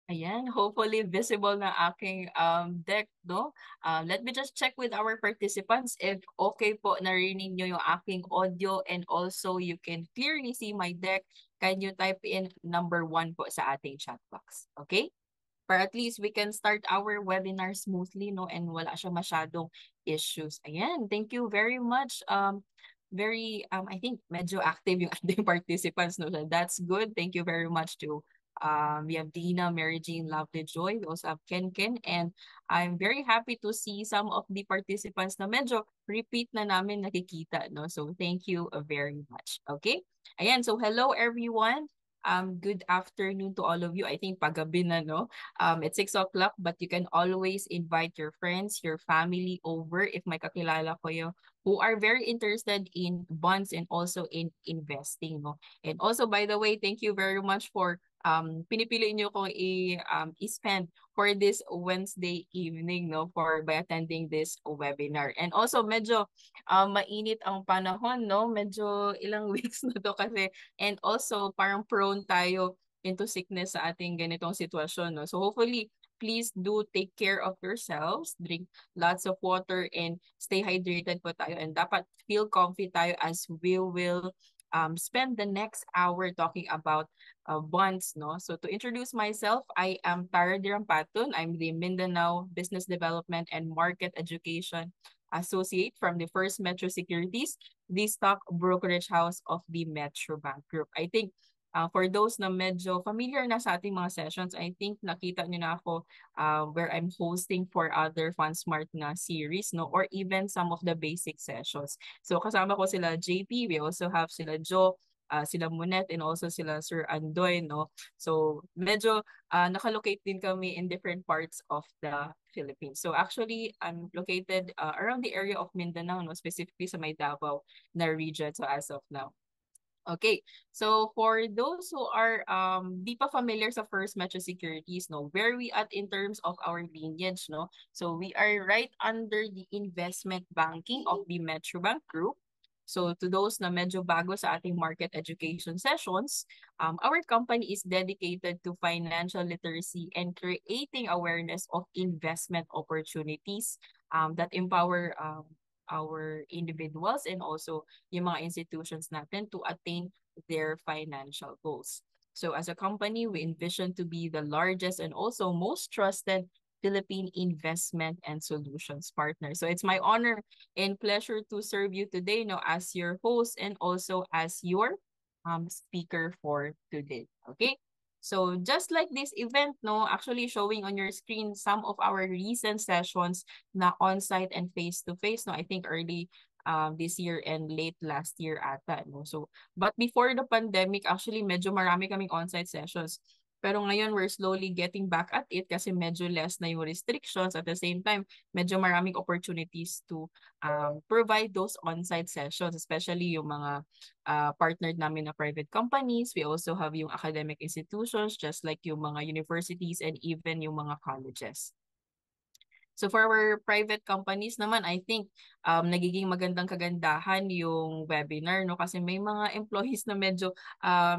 Ayan, hopefully visible na aking deck, no? Let me just check with our participants if okay po narinig nyo yung aking audio and also you can clearly see my deck. Can you type in number 1 po sa ating chat box? Okay? For at least we can start our webinar smoothly, no? And wala siya masyadong issues. Ayan, thank you very much. I think medyo active yung ating participants, no? So that's good. Thank you very much to we have Dina, Mary Jean, Lovely Joy. We also have Ken Ken. And I'm very happy to see some of the participants na medyo repeat na namin nakikita, no? So thank you very much. Okay? Ayan, so hello everyone. Good afternoon to all of you. I think paggabi na, no? It's 6 o'clock, but you can always invite your friends, your family over if may kakilala ko yung who are very interested in bonds and also in investing, no? And also, by the way, thank you very much for pinipili niyo kong i-spend for this Wednesday evening, no, for by attending this webinar. And also medyo mainit ang panahon, no? Medyo ilang weeks na to kasi, and also parang prone tayo into sickness sa ating ganitong sitwasyon, no? So hopefully please do take care of yourselves, drink lots of water and stay hydrated po tayo, and dapat feel comfy tayo as we will spend the next hour talking about bonds, no? So to introduce myself, I am Tara Dirampatun. I'm the Mindanao Business Development and Market Education Associate from the First Metro Securities, the stock brokerage house of the Metro Bank Group. I think for those na medyo familiar na sa ating mga sessions, I think nakita niyo na ako where I'm hosting for other FundSmart na series, no, or even some of the basic sessions. So kasama ko sila JP, we also have sila Joe, sila Munet, and also sila Sir Andoy, no. So medyo nakalocate din kami in different parts of the Philippines. So actually, I'm located around the area of Mindanao, no, specifically sa may Davao na region, so as of now. Okay, so for those who are di pa familiar sa First Metro Securities, no, where we at in terms of our lineage, no? So we are right under the investment banking of the Metro Bank Group. So to those na medyo bago sa ating market education sessions, our company is dedicated to financial literacy and creating awareness of investment opportunities that empower our individuals and also yung mga institutions natin to attain their financial goals. So as a company, we envision to be the largest and also most trusted Philippine investment and solutions partner. So it's my honor and pleasure to serve you today, no, as your host and also as your speaker for today. Okay? So just like this event, no, actually showing on your screen some of our recent sessions na on-site and face-to-face, no, I think early this year and late last year ata, no. So, but before the pandemic, actually medyo marami kaming on-site sessions. Pero ngayon, we're slowly getting back at it kasi medyo less na yung restrictions. At the same time, medyo maraming opportunities to provide those on-site sessions, especially yung mga partnered namin na private companies. We also have yung academic institutions, just like yung mga universities and even yung mga colleges. So for our private companies naman, I think nagiging magandang kagandahan yung webinar, no, kasi may mga employees na medyo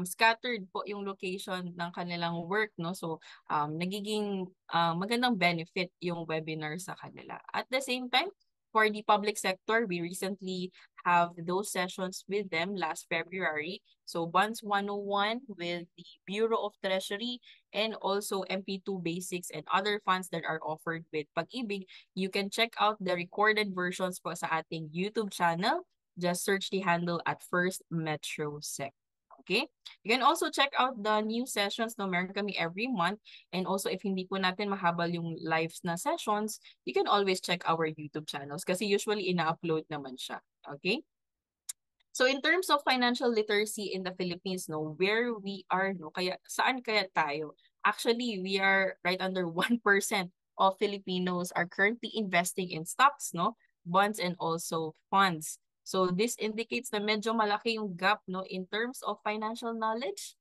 scattered po yung location ng kanilang work, no. So nagiging magandang benefit yung webinar sa kanila. At the same time, for the public sector, we recently have those sessions with them last February. So Bonds 101 with the Bureau of Treasury and also MP2 Basics and other funds that are offered with Pag-ibig. You can check out the recorded versions po sa ating YouTube channel. Just search the handle at First Metro Sec. Okay? You can also check out the new sessions na meron kami every month. And also, if hindi po natin mahabal yung lives na sessions, you can always check our YouTube channels kasi usually ina-upload naman siya. Okay? So in terms of financial literacy in the Philippines, no, where we are, no, kaya saan kaya tayo? Actually, we are right under 1% of Filipinos are currently investing in stocks, no, bonds and also funds. So this indicates na medyo malaki yung gap, no, in terms of financial knowledge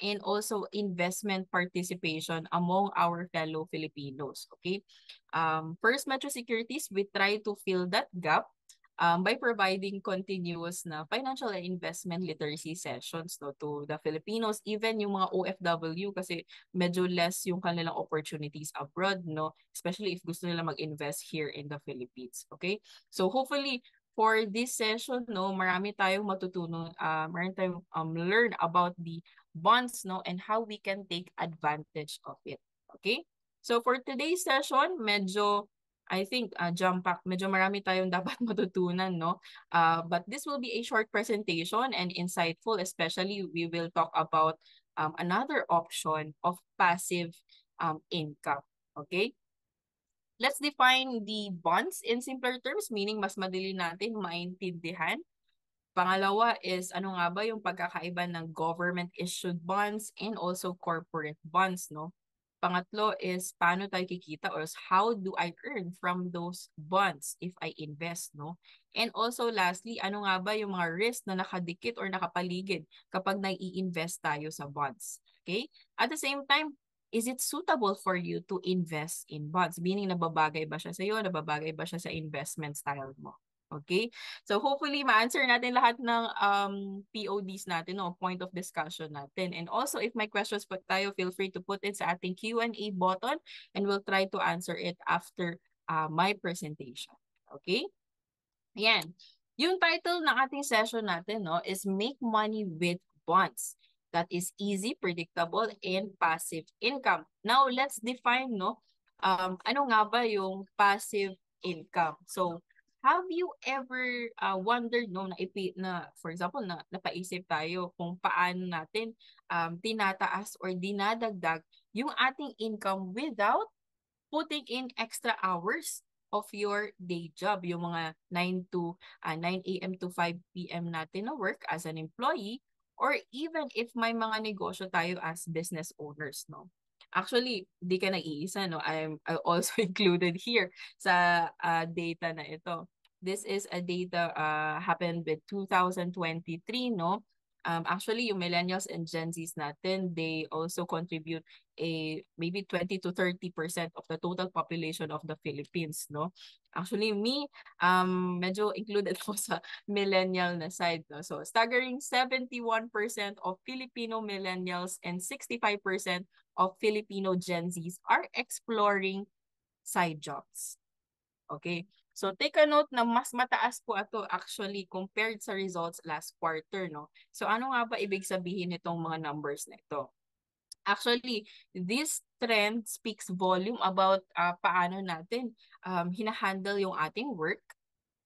and also investment participation among our fellow Filipinos. Okay. First Metro Securities, we try to fill that gap by providing continuous na financial and investment literacy sessions, no, to the Filipinos, even yung mga OFW, kasi medyo less yung kanilang opportunities abroad, no, especially if gusto nila mag-invest here in the Philippines. Okay, so hopefully for this session, no, marami tayong matutunan, marami tayong learn about the bonds, no, and how we can take advantage of it. Okay, so for today's session, medyo I think jump pack, medyo marami tayong dapat matutunan, no? But this will be a short presentation and insightful, especially we will talk about another option of passive income. Okay? Let's define the bonds in simpler terms, meaning mas madali natin maintindihan. Pangalawa is ano nga ba yung pagkakaiba ng government-issued bonds and also corporate bonds, no? Pangatlo is paano tayo kikita or how do I earn from those bonds if I invest, no? And also lastly, ano nga ba yung mga risk na nakadikit or nakapaligid kapag nai-invest tayo sa bonds? Okay? At the same time, is it suitable for you to invest in bonds? Meaning, nababagay ba siya sa iyo? Nababagay ba siya sa investment style mo? Okay? So hopefully ma-answer natin lahat ng PODs natin, no, point of discussion natin. And also if may questions pa tayo, feel free to put it sa ating Q&A button and we'll try to answer it after my presentation. Okay? Yan. Yung title ng ating session natin, no, is Make Money with Bonds. That is easy, predictable, and passive income. Now, let's define, no, ano nga ba yung passive income? So, have you ever wondered, no, for example, na napaisip tayo kung paano natin tinataas or dinadagdag yung ating income without putting in extra hours of your day job, yung mga 9 a.m. to 5 p.m. natin na work as an employee, or even if may mga negosyo tayo as business owners, no? Actually, di ka nag-iisa, no? I'm also included here sa data na ito. This is a data happened with 2023, no? Actually, yung millennials and Gen Zs natin, they also contribute maybe 20 to 30% of the total population of the Philippines, no? Actually, me, medyo included ako sa millennial na side, no? So, staggering 71% of Filipino millennials and 65% of Filipino Gen Zs are exploring side jobs. Okay? So take a note na mas mataas po ito actually compared sa results last quarter, no? So ano nga ba ibig sabihin nitong mga numbers na ito? Actually, this trend speaks volume about paano natin hinahandle yung ating work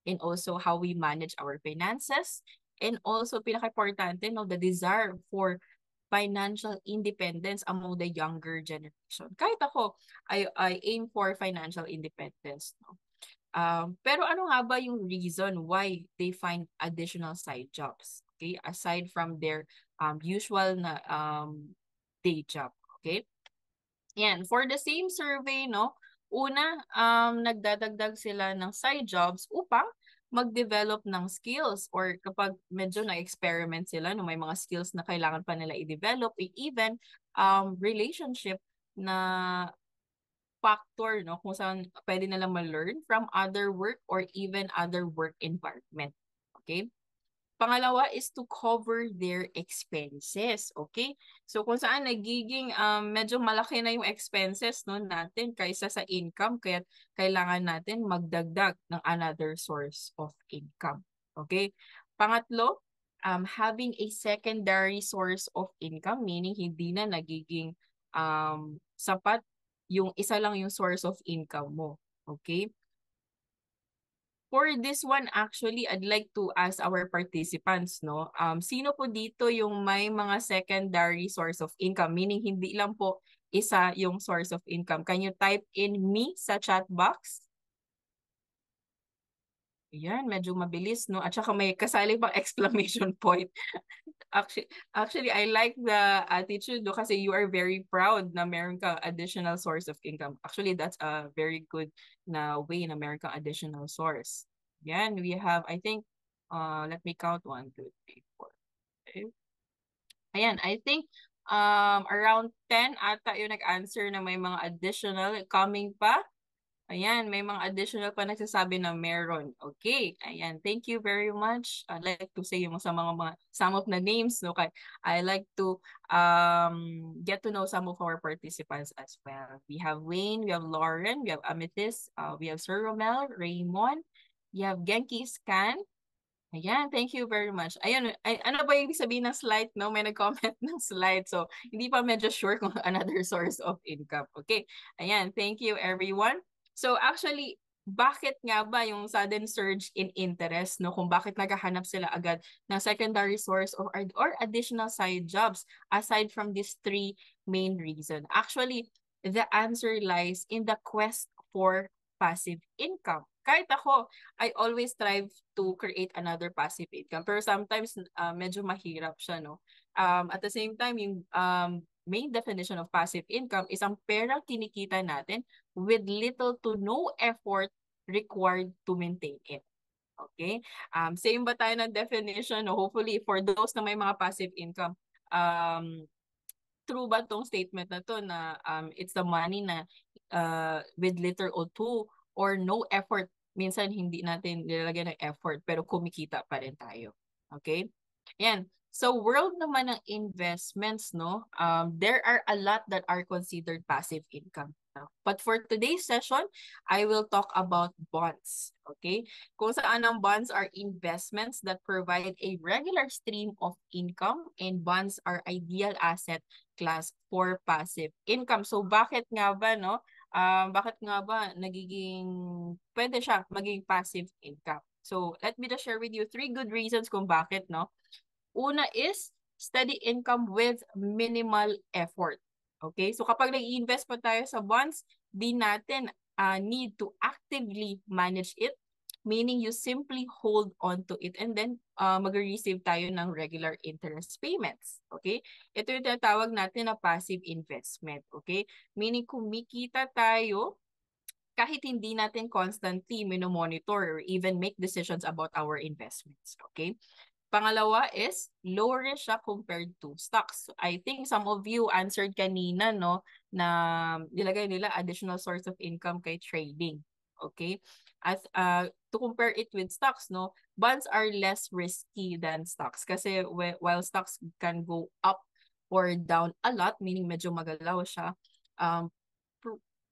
and also how we manage our finances, and also pinaka-importante, no, the desire for financial independence among the younger generation. Kahit ako, I aim for financial independence, no? Pero ano nga ba yung reason why they find additional side jobs? Okay, aside from their usual na day job. Okay? Yan, for the same survey, no, una, nagdadagdag sila ng side jobs upang mag-develop ng skills, or kapag medyo na-experiment sila, no, may mga skills na kailangan pa nila i-develop, even relationship na factor, no, kung saan pwede nilang ma-learn from other work or even other work environment. Okay? Pangalawa is to cover their expenses. Okay? So kung saan nagiging medyo malaki na yung expenses, no, natin kaysa sa income, kaya kailangan natin magdagdag ng another source of income. Okay? Pangatlo, having a secondary source of income, meaning hindi na nagiging sapat yung isa lang yung source of income mo. Okay? For this one, actually, I'd like to ask our participants, no? Sino po dito yung may mga secondary source of income? Meaning, hindi lang po isa yung source of income. Can you type in me sa chat box? Ayan, medyo mabilis, no? At saka may kasali pang exclamation point. Actually, I like the attitude, do, kasi you are very proud na meron ka additional source of income. Actually, that's a very good na way na meron kang additional source. Yan, we have, I think, let me count 1, 2, 3, 4, 5. Ayan, I think around 10 ata yung nag-answer na may mga additional coming pa. Ayan, may mga additional pa nagsasabi na meron. Okay, ayan. Thank you very much. I like to say yung sa mga some of the names. No? I like to get to know some of our participants as well. We have Wayne, we have Lauren, we have Amethyst, we have Sir Romel, Raymond, we have Genki Scan. Ayan, thank you very much. Ayan, ano ba yung ibig sabihin ng slide? No, may nag-comment ng slide. So, hindi pa medyo sure kung another source of income. Okay, ayan, thank you everyone. So, actually, bakit nga ba yung sudden surge in interest, no? Kung bakit naghahanap sila agad ng secondary source or additional side jobs aside from these three main reasons? Actually, the answer lies in the quest for passive income. Kahit ako, I always strive to create another passive income. Pero sometimes medyo mahirap siya, no? At the same time, yung main definition of passive income is ang perang kinikita natin with little to no effort required to maintain it. Okay? Same ba tayo ng definition? No? Hopefully, for those na may mga passive income, true ba tong statement na to na it's the money na with little or two or no effort. Minsan hindi natin nilalagyan ng effort pero kumikita pa rin tayo. Okay? Yan. So world naman ng investments, no? There are a lot that are considered passive income. No? But for today's session, I will talk about bonds. Okay? Kung saan ang bonds are investments that provide a regular stream of income and bonds are ideal asset class for passive income. So bakit nga ba no? Bakit nga ba nagiging pwede siya maging passive income? So let me just share with you three good reasons kung bakit no. Una is steady income with minimal effort. Okay? So kapag nag-invest pa tayo sa bonds, di natin need to actively manage it, meaning you simply hold on to it and then mag-receive tayo ng regular interest payments. Okay? Ito yung tinatawag natin na passive investment. Okay? Meaning kumikita tayo kahit hindi natin constantly minomonitor or even make decisions about our investments. Okay? Pangalawa is lower risk siya compared to stocks. I think some of you answered kanina no na nilagay nila additional source of income kay trading. Okay? As to compare it with stocks no, bonds are less risky than stocks kasi while stocks can go up or down a lot, meaning medyo magalaw siya, um,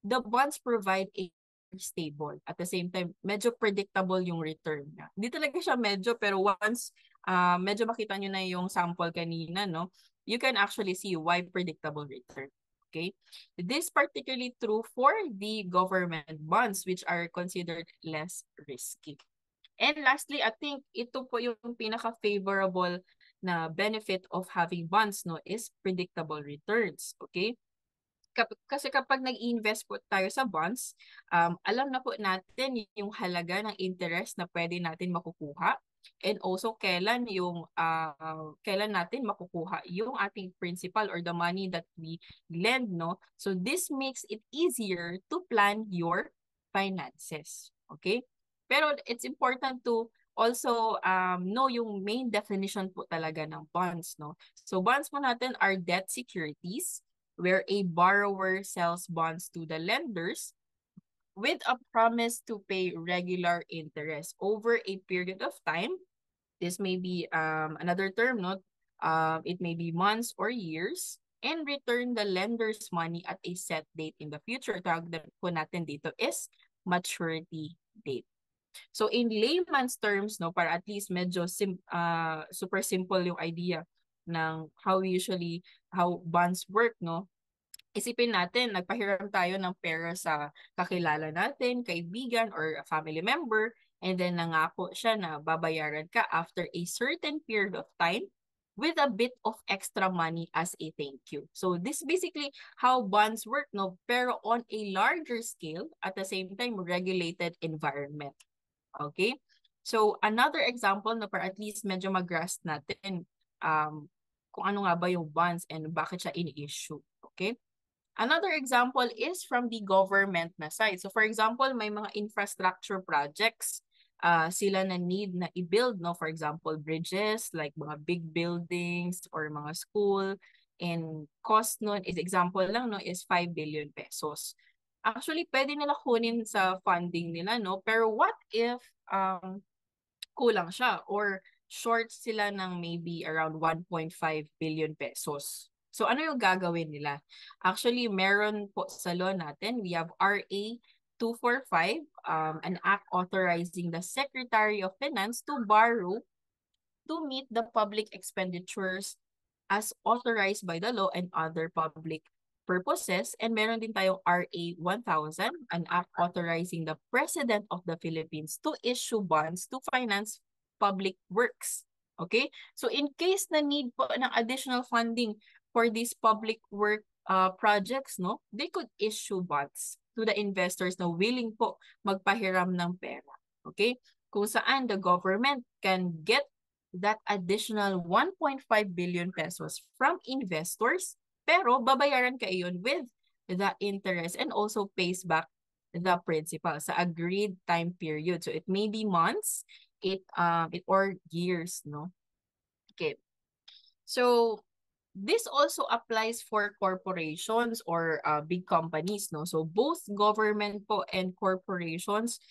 the bonds provide a stable. At the same time, medyo predictable yung return niya. Hindi talaga siya medyo, pero once medyo makita nyo na yung sample kanina, no, you can actually see why predictable return. Okay? This particularly true for the government bonds, which are considered less risky. And lastly, I think ito po yung pinaka-favorable na benefit of having bonds, no, is predictable returns. Okay? Kasi kapag nag-invest po tayo sa bonds, alam na po natin yung halaga ng interest na pwede natin makukuha and also kailan natin makukuha yung ating principal or the money that we lend, no? So this makes it easier to plan your finances. Okay? Pero it's important to also know yung main definition po talaga ng bonds, no? So bonds po natin are debt securities where a borrower sells bonds to the lenders with a promise to pay regular interest over a period of time. This may be another term, no? It may be months or years, and return the lender's money at a set date in the future. Tawag po natin dito is maturity date. So in layman's terms, no, para at least medyo super simple yung idea ng how bonds work, no? Isipin natin, nagpahiram tayo ng pera sa kakilala natin, kaibigan, or a family member, and then nangako siya na babayaran ka after a certain period of time with a bit of extra money as a thank you. So this basically how bonds work, no? Pero on a larger scale, at the same time, regulated environment. Okay? So another example na para at least medyo mag-grasp natin kung ano nga ba yung bonds and bakit siya ini-issue. Okay? Another example is from the government na side. So for example, may mga infrastructure projects sila na need na i-build, no? For example, bridges, like mga big buildings or mga school. And cost nun is example lang, no, is 5 billion pesos. Actually, pwede nila kunin sa funding nila, no? Pero what if kulang siya or short sila ng maybe around 1.5 billion pesos? So ano yung gagawin nila? Actually, meron po sa law natin, we have RA 245, an act authorizing the Secretary of Finance to borrow to meet the public expenditures as authorized by the law and other public purposes. And meron din tayong RA 1000, an act authorizing the President of the Philippines to issue bonds to finance public works. Okay? So in case na need po ng additional funding for these public work projects, no, they could issue bonds to the investors na willing po magpahiram ng pera. Okay? Kung saan the government can get that additional 1.5 billion pesos from investors, pero babayaran kayo yun with the interest and also pays back the principal sa agreed time period. So it may be months, it or years, no? Okay. So this also applies for corporations or big companies, no? So both government po and corporations,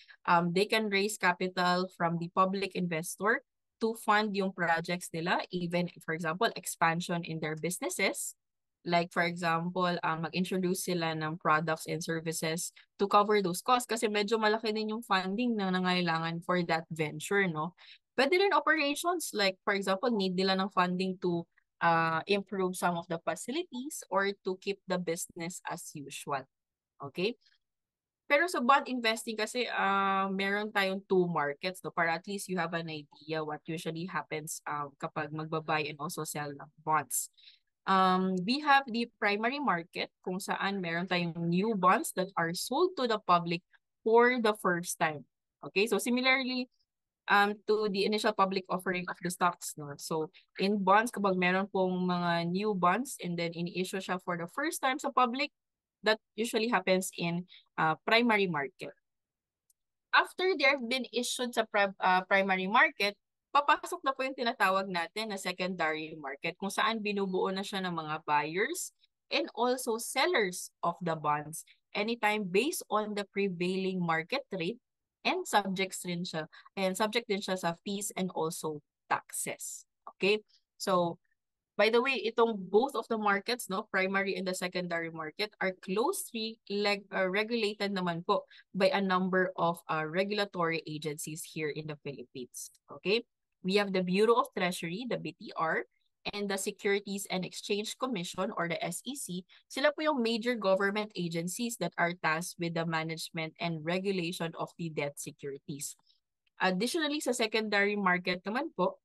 they can raise capital from the public investor to fund yung projects nila, even for example, expansion in their businesses. Like for example, mag-introduce sila ng products and services to cover those costs kasi medyo malaki din yung funding na nangailangan for that venture, no? Pwede rin operations, like for example, need nila ng funding to improve some of the facilities or to keep the business as usual. Okay? Pero sa bond investing kasi, meron tayong two markets, no? Para at least you have an idea what usually happens kapag magbabuy and also sell ng bonds. We have the primary market kung saan meron tayong new bonds that are sold to the public for the first time. Okay, so similarly to the initial public offering of the stocks, no? So in bonds, kapag meron pong mga new bonds and then ini-issue siya for the first time sa public, that usually happens in primary market. After they have been issued sa primary market, papasok na po yung tinatawag natin na secondary market kung saan binubuo na siya ng mga buyers and also sellers of the bonds anytime based on the prevailing market rate and subject din siya sa fees and also taxes. Okay? So by the way, itong both of the markets, no, primary and the secondary market, are closely regulated naman po by a number of regulatory agencies here in the Philippines. Okay? We have the Bureau of Treasury, the BTR, and the Securities and Exchange Commission or the SEC. Sila po yung major government agencies that are tasked with the management and regulation of the debt securities. Additionally, sa secondary market naman po,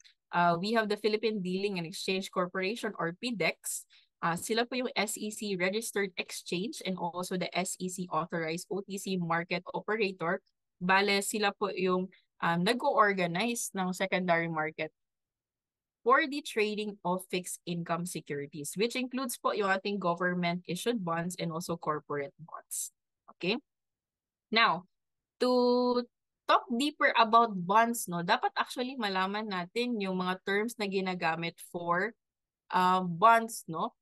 we have the Philippine Dealing and Exchange Corporation or PDEX. Sila po yung SEC registered exchange and also the SEC authorized OTC market operator. Bale, sila po yung nag-organize ng secondary market for the trading of fixed income securities, which includes po yung ating government-issued bonds and also corporate bonds. Okay? Now, to talk deeper about bonds, no, dapat actually malaman natin yung mga terms na ginagamit for bonds, no.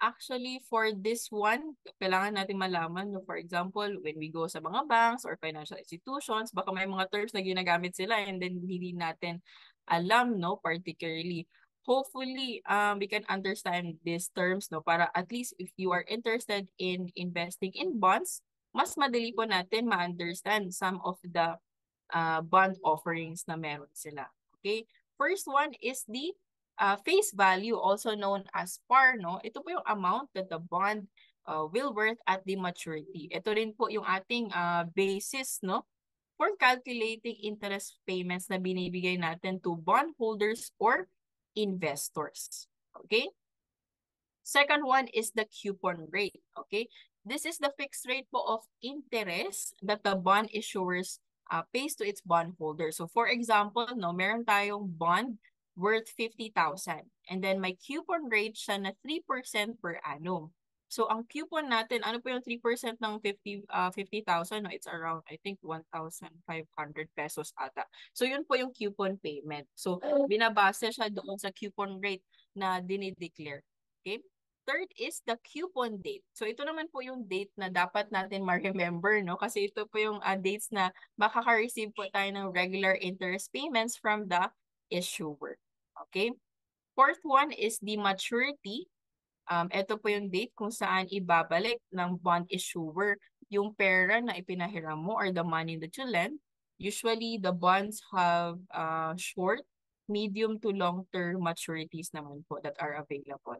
Actually, for this one, kailangan natin malaman, no, for example, when we go sa mga banks or financial institutions, baka may mga terms na ginagamit sila and then hindi natin alam, no, particularly. Hopefully, we can understand these terms, no, para at least if you are interested in investing in bonds, mas madali po natin ma-understand some of the bond offerings na meron sila. Okay? First one is the face value, also known as par, no? Ito po yung amount that the bond will worth at the maturity. Ito rin po yung ating basis, no? For calculating interest payments na binibigay natin to bondholders or investors. Okay? Second one is the coupon rate. Okay? This is the fixed rate po of interest that the bond issuers pays to its bondholders. So for example, no, meron tayong bond worth 50,000 and then may coupon rate siya na 3% per annum. So ang coupon natin, ano po yung 3% ng 50,000? No, it's around, I think, 1,500 pesos ata. So yun po yung coupon payment. So binabase siya doon sa coupon rate na dinideclare. Okay? Third is the coupon date. So ito naman po yung date na dapat natin ma-remember, no? Kasi ito po yung dates na makaka-receive po tayo ng regular interest payments from the issuer. Okay? Fourth one is the maturity. Ito po yung date kung saan ibabalik ng bond issuer yung pera na ipinahiram mo or the money that you lend. Usually, the bonds have short, medium to long-term maturities naman po that are available.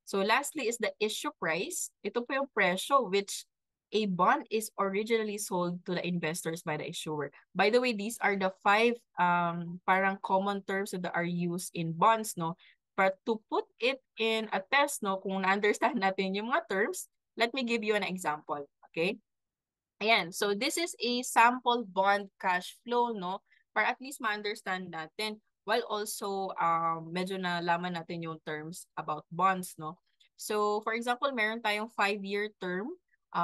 So lastly is the issue price. Ito po yung presyo which a bond is originally sold to the investors by the issuer. By the way, these are the five parang common terms that are used in bonds, no? But to put it in a test, no, kung na-understand natin yung mga terms, let me give you an example, okay? Ayan, so this is a sample bond cash flow, no? Para at least ma-understand natin while also medyo nalaman natin yung terms about bonds, no? So, for example, meron tayong 5-year term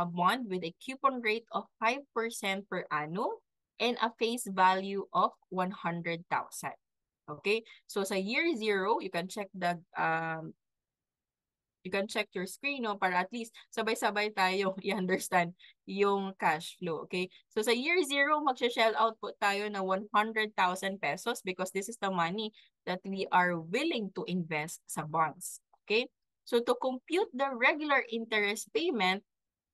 bond with a coupon rate of 5% per annum and a face value of 100,000. Okay? So sa year 0, you can check your screen, no, para at least sabay-sabay tayo i-understand yung cash flow, okay? So sa year 0, mag-shell out po tayo na 100,000 pesos because this is the money that we are willing to invest sa bonds, okay? So to compute the regular interest payment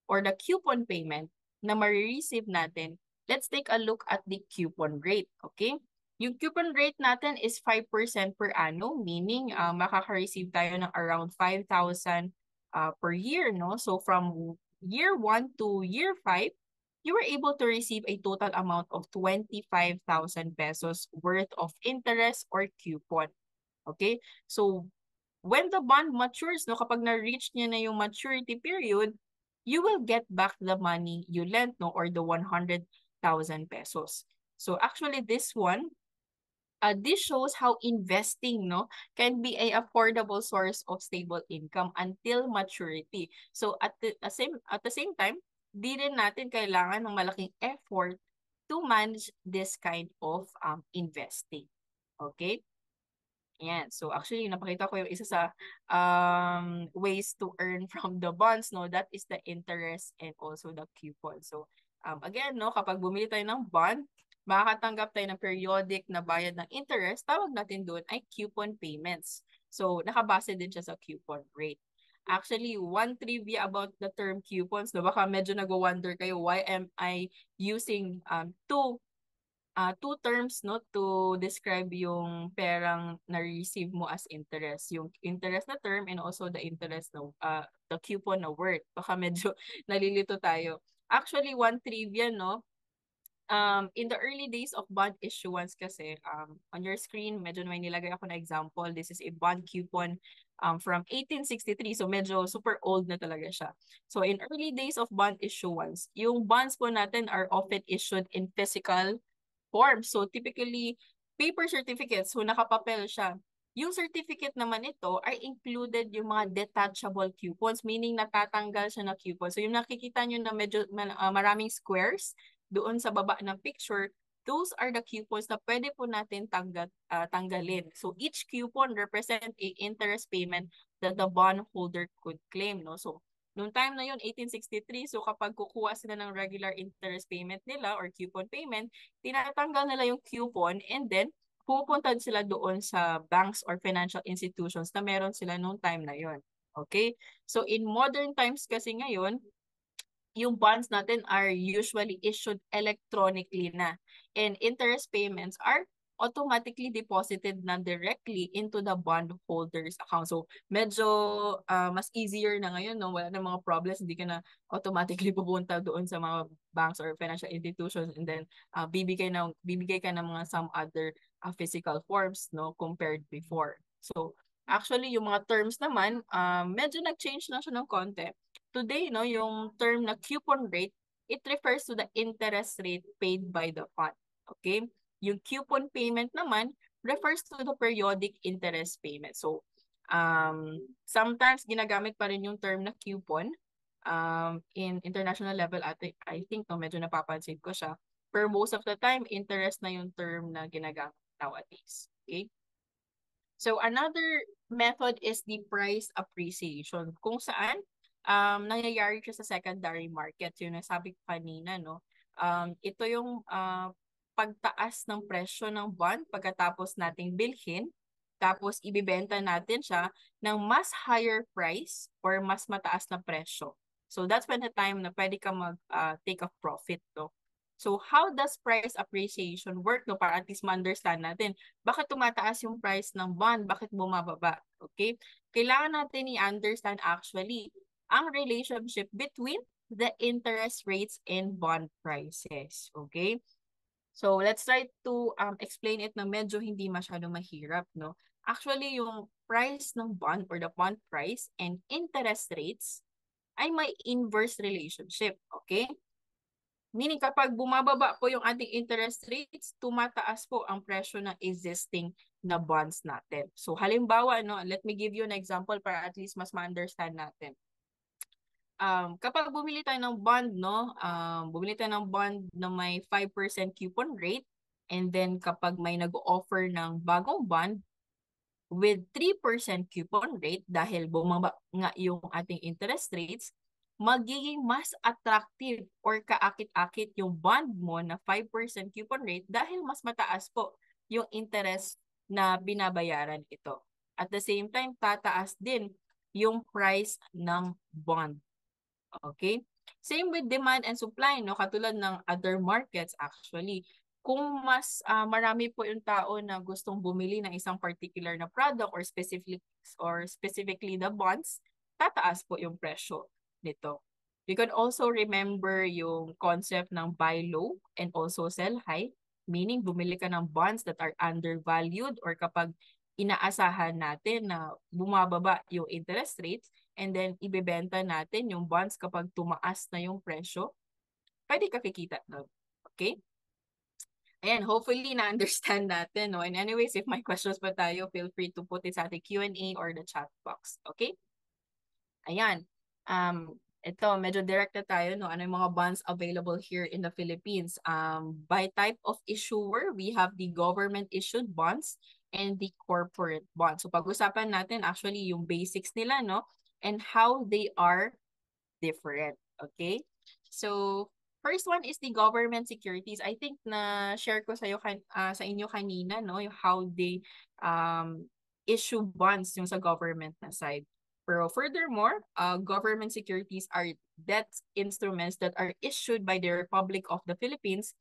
or the coupon payment na marireceive natin, let's take a look at the coupon rate, okay? Yung coupon rate natin is 5% per annum, meaning makaka-receive tayo ng around 5,000 per year, no? So from year 1 to year 5, you were able to receive a total amount of 25,000 pesos worth of interest or coupon. Okay? So when the bond matures, no, kapag na-reach niya na yung maturity period, you will get back the money you lent, no, or the 100,000 pesos. So actually this one, this shows how investing, no, can be a affordable source of stable income until maturity. So at the same time, di rin natin kailangan ng malaking effort to manage this kind of investing. Okay? Yan. So actually, napakita ko yung isa sa ways to earn from the bonds, no? That is the interest and also the coupon. So again, no, kapag bumili tayo ng bond, makakatanggap tayo ng periodic na bayad ng interest, tawag natin doon ay coupon payments. So nakabase din siya sa coupon rate. Actually, one trivia about the term coupons, no, baka medyo nag-wonder kayo, why am I using two terms, no, to describe yung perang na-receive mo as interest. Yung interest na term and also the interest na the coupon na word. Baka medyo nalilito tayo. Actually, one trivia, no, in the early days of bond issuance kasi, on your screen, medyo may nilagay ako na example. This is a bond coupon from 1863. So medyo super old na talaga siya. So in early days of bond issuance, yung bonds po natin are often issued in physical form. So typically, paper certificates, so nakapapel siya. Yung certificate naman ito ay included yung mga detachable coupons, meaning natatanggal siya na coupon. So yung nakikita nyo na medyo maraming squares doon sa baba ng picture, those are the coupons na pwede po natin tanggalin. So each coupon represent a interest payment that the bondholder could claim, no? So noong time na yun, 1863, so kapag kukuha sila ng regular interest payment nila or coupon payment, tinatanggal nila yung coupon and then pupunta sila doon sa banks or financial institutions na meron sila noong time na yun. Okay? So in modern times kasi ngayon, yung bonds natin are usually issued electronically na. And interest payments are automatically deposited na directly into the bondholder's account. So, medyo mas easier na ngayon, no? Wala na mga problems, hindi ka na automatically pupunta doon sa mga banks or financial institutions and then bibigay ka ng mga some other physical forms, no, compared before. So, actually, yung mga terms naman, medyo nag-change na siya ng konti. Today, no, yung term na coupon rate, it refers to the interest rate paid by the fund. Okay? Yung coupon payment naman refers to the periodic interest payment. So, sometimes ginagamit pa rin yung term na coupon in international level at I think no, medyo napapansin ko siya. For most of the time, interest na yung term na ginagamit nowadays. Okay? So, another method is the price appreciation, kung saan nangyayari siya sa secondary market. Yun ang sabi ko kanina, no? Ito yung pagtaas ng presyo ng bond pagkatapos nating bilhin, tapos ibibenta natin siya ng mas higher price or mas mataas na presyo. So that's when the time na pwede ka mag take a profit, no? So how does price appreciation work, no? Para at least ma-understand natin bakit tumataas yung price ng bond, bakit bumababa, okay? Kailangan natin i-understand actually ang relationship between the interest rates and bond prices, okay? So let's try to explain it na medyo hindi masyado mahirap, no? Actually, yung price ng bond or the bond price and interest rates ay may inverse relationship, okay? Meaning kapag bumababa po yung ating interest rates, tumataas po ang presyo ng existing na bonds natin. So halimbawa, no, let me give you an example para at least mas ma-understand natin. Kapag bumili tayo ng bond, no, bumili tayo ng bond na may 5% coupon rate, and then kapag may nag-offer ng bagong bond with 3% coupon rate dahil bumaba nga yung ating interest rates, magiging mas attractive or kaakit-akit yung bond mo na 5% coupon rate dahil mas mataas po yung interest na binabayaran ito. At the same time, tataas din yung price ng bond. Okay? Same with demand and supply, no? Katulad ng other markets actually. Kung mas marami po yung tao na gustong bumili ng isang particular na product or specifically the bonds, tataas po yung presyo nito. You can also remember yung concept ng buy low and also sell high, meaning bumili ka ng bonds that are undervalued or kapag inaasahan natin na bumababa yung interest rates, and then ibebenta natin yung bonds kapag tumaas na yung presyo, pwede ka kikita doon. Okay? Ayan, hopefully na-understand natin, no? And anyways, if may questions pa tayo, feel free to put it sa ating Q&A or the chat box. Okay? Ayan. Ito, medyo direct na tayo, no? Ano yung mga bonds available here in the Philippines? By type of issuer, we have the government-issued bonds and the corporate bonds. So pag-usapan natin actually yung basics nila, no? And how they are different. Okay? So, first one is the government securities. I think na share ko sa inyo kanina, no, yung how they issue bonds yung sa government na side. Pero furthermore, government securities are debt instruments that are issued by the Republic of the Philippines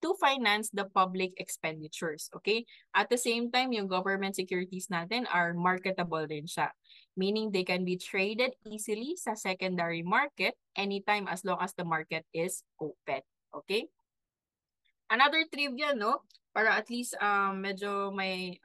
to finance the public expenditures. Okay? At the same time, yung government securities natin are marketable din siya. Meaning they can be traded easily sa secondary market anytime as long as the market is open. Okay? Another trivia, no? Para at least medyo may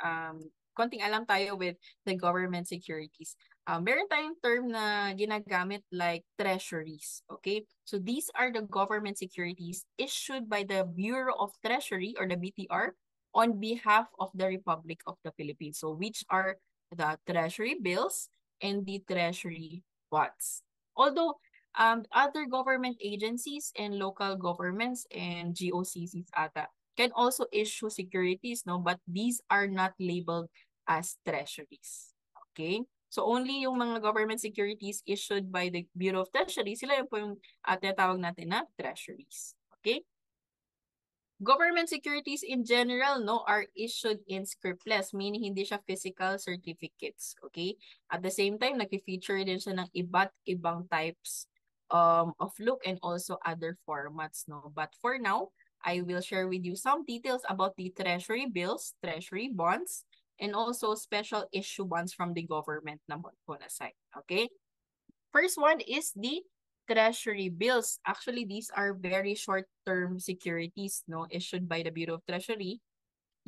konting alam tayo with the government securities. Meron tayong term na ginagamit like treasuries. Okay? So these are the government securities issued by the Bureau of Treasury or the BTR on behalf of the Republic of the Philippines. So which are the treasury bills and the treasury bonds. Although other government agencies and local governments and GOCCs ata can also issue securities, no? But these are not labeled as treasuries. Okay? So only yung mga government securities issued by the Bureau of Treasury, sila yung po yung tinatawag natin na treasuries. Okay? Government securities in general, no, are issued in scriptless, meaning hindi siya physical certificates. Okay? At the same time, nag-feature din siya ng iba't ibang types of look and also other formats, no. But for now, I will share with you some details about the treasury bills, treasury bonds, and also special issue bonds from the government naman po na side. Okay? First one is the treasury bills. Actually, these are very short-term securities, no, issued by the Bureau of Treasury.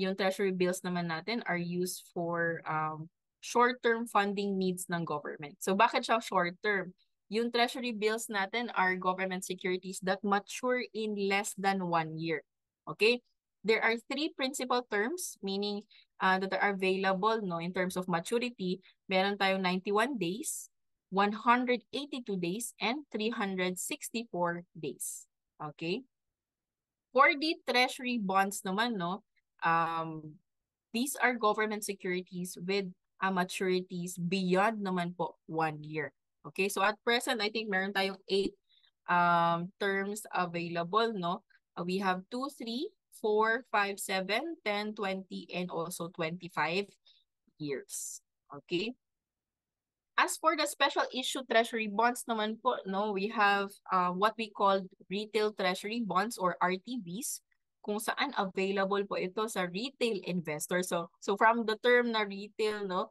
Yung treasury bills naman natin are used for short-term funding needs ng government. So bakit siya short-term? Yung treasury bills natin are government securities that mature in less than 1 year. Okay? There are 3 principal terms, meaning that are available, no, in terms of maturity. Meron tayong 91 days, 182 days, and 364 days. Okay? For the treasury bonds naman, no, these are government securities with maturities beyond naman po 1 year. Okay, so at present, I think meron tayong 8 terms available, no? We have 2, 3, 4, 5, 7, 10, 20, and also 25 years. Okay? As for the special issue treasury bonds naman po, no, we have what we call retail treasury bonds or RTBs, kung saan available po ito sa retail investor. So from the term na retail, no,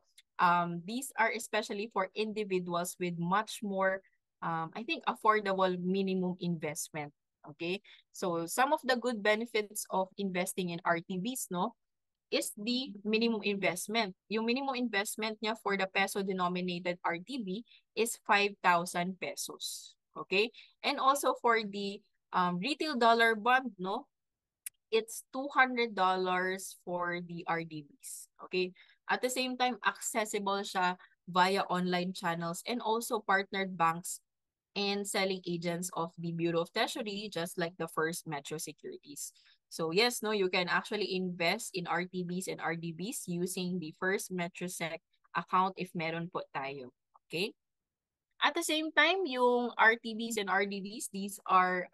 these are especially for individuals with much more, I think, affordable minimum investment. Okay, so some of the good benefits of investing in RTBs, no, is the minimum investment. Yung minimum investment niya for the peso-denominated RTB is 5,000 pesos. Okay? And also for the retail dollar bond, no, it's $200 for the RDBs. Okay? At the same time, accessible siya via online channels and also partnered banks and selling agents of the Bureau of Treasury, just like the First Metro Securities. So yes, no, you can actually invest in RTBs and RDBs using the First Metrosec account if meron po tayo. Okay? At the same time, yung RTBs and RDBs, these are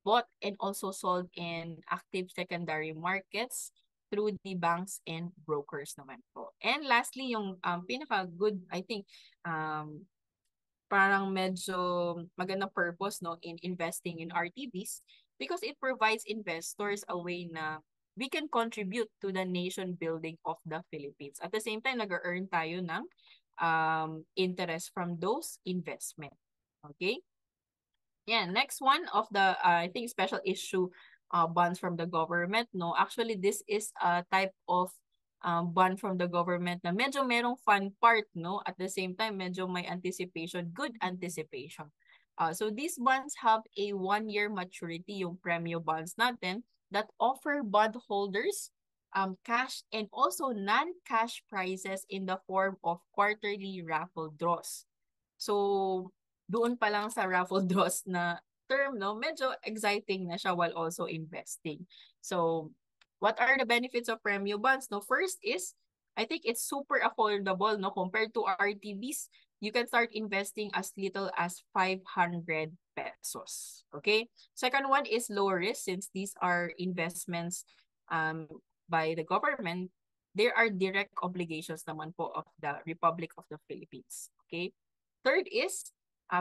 bought and also sold in active secondary markets through the banks and brokers naman po. And lastly, yung pinaka-good, I think, parang medyo magandang purpose, no, in investing in RTBs because it provides investors a way na we can contribute to the nation building of the Philippines. At the same time, nag-earn tayo ng interest from those investment. Okay? Yeah, next one of the, I think, special issue bonds from the government, no? Actually, this is a type of bond from the government na medyo merong fun part, no? At the same time, medyo may anticipation, good anticipation. So these bonds have a 1-year maturity, yung premium bonds natin, that offer bondholders cash and also non-cash prizes in the form of quarterly raffle draws. So, doon pa lang sa raffle draws na term, no, medyo exciting na siya while also investing. So, what are the benefits of premium bonds? No, first is, I think it's super affordable, no, compared to RTBs. You can start investing as little as 500 pesos. Okay? Second one is low risk since these are investments by the government. There are direct obligations naman po of the Republic of the Philippines. Okay? Third is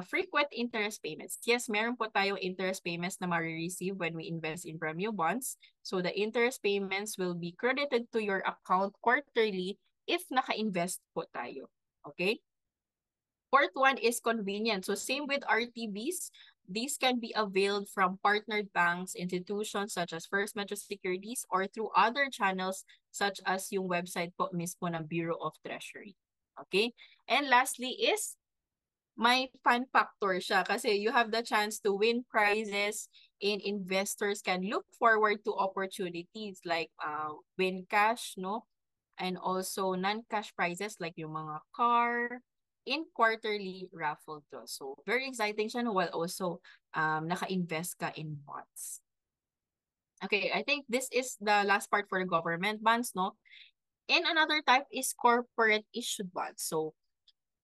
frequent interest payments. Yes, meron po tayong interest payments na ma-receive when we invest in premium bonds. So the interest payments will be credited to your account quarterly if naka-invest po tayo. Okay? Fourth one is convenient. So same with RTBs, these can be availed from partnered banks, institutions such as First Metro Securities or through other channels such as yung website po mismo ng Bureau of Treasury. Okay? And lastly is may fun factor siya kasi you have the chance to win prizes and investors can look forward to opportunities like win cash, no? And also non-cash prizes like yung mga car in quarterly raffle draws. So very exciting siya no, while also naka-invest ka in bonds. Okay, I think this is the last part for the government bonds, no? And another type is corporate issued bonds. So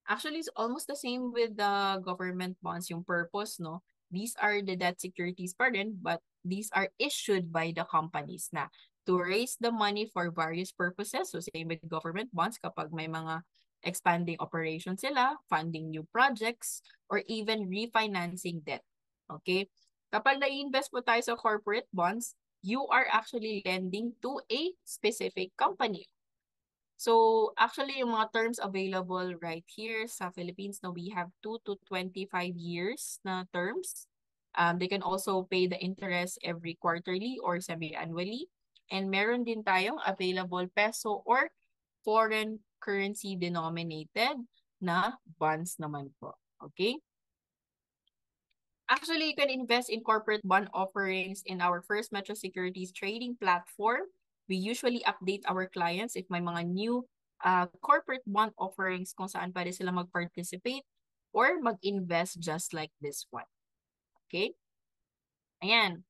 actually, it's almost the same with the government bonds, yung purpose, no? These are the debt securities pa rin, but these are issued by the companies na to raise the money for various purposes. So same with government bonds kapag may mga expanding operations sila, funding new projects, or even refinancing debt. Okay? Kapag na-invest po tayo sa corporate bonds, you are actually lending to a specific company. So actually, yung mga terms available right here sa Philippines, no, we have 2 to 25 years na terms. They can also pay the interest every quarterly or semi-annually. And meron din tayong available peso or foreign currency denominated na bonds naman po. Okay? Actually, you can invest in corporate bond offerings in our First Metro Securities trading platform. We usually update our clients if may mga new corporate bond offerings kung saan pwede sila mag-participate or mag-invest just like this one. Okay? Ayan.